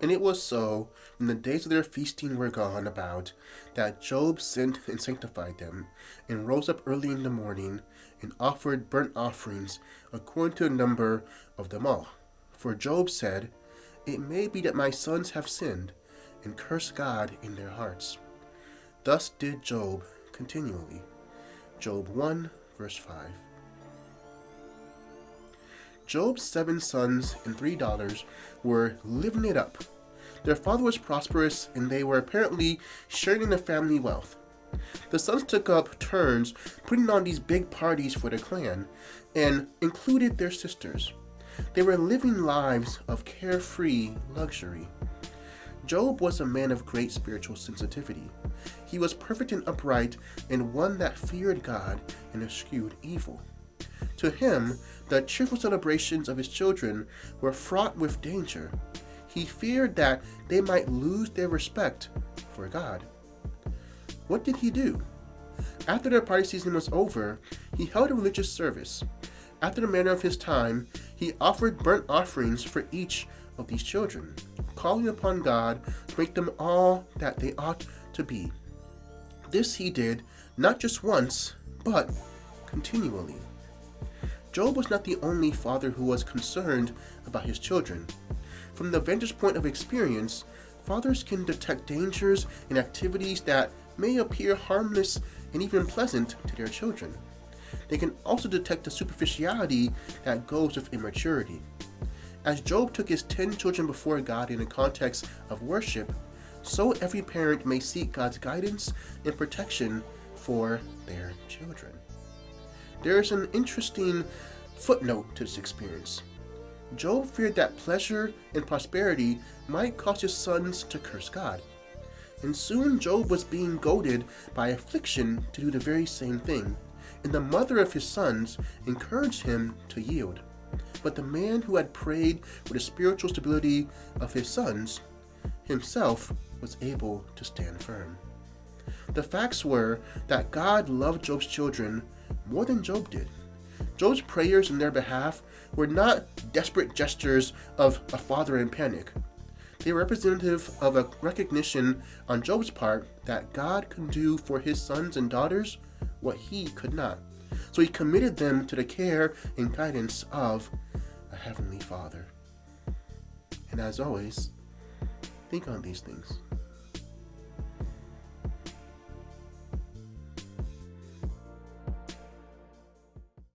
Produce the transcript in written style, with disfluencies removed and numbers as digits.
And it was so, when the days of their feasting were gone about, that Job sent and sanctified them, and rose up early in the morning, and offered burnt offerings according to the number of them all. For Job said, It may be that my sons have sinned, and cursed God in their hearts. Thus did Job continually. Job 1, verse 5. Job's 7 sons and 3 daughters were living it up. Their father was prosperous, and they were apparently sharing the family wealth. The sons took up turns putting on these big parties for the clan, and included their sisters. They were living lives of carefree luxury. Job was a man of great spiritual sensitivity. He was perfect and upright, and one that feared God and eschewed evil. To him, the cheerful celebrations of his children were fraught with danger. He feared that they might lose their respect for God. What did he do? After their party season was over, he held a religious service. After the manner of his time, he offered burnt offerings for each of these children, calling upon God to make them all that they ought to be. This he did not just once, but continually. Job was not the only father who was concerned about his children. From the vantage point of experience, fathers can detect dangers and activities that may appear harmless and even pleasant to their children. They can also detect the superficiality that goes with immaturity. As Job took his 10 children before God in the context of worship, so every parent may seek God's guidance and protection for their children. There is an interesting footnote to this experience. Job feared that pleasure and prosperity might cause his sons to curse God. And soon Job was being goaded by affliction to do the very same thing, and the mother of his sons encouraged him to yield. But the man who had prayed for the spiritual stability of his sons himself was able to stand firm. The facts were that God loved Job's children more than Job did. Job's prayers in their behalf were not desperate gestures of a father in panic. They were representative of a recognition on Job's part that God could do for his sons and daughters what he could not. So he committed them to the care and guidance of a heavenly Father. And as always, think on these things.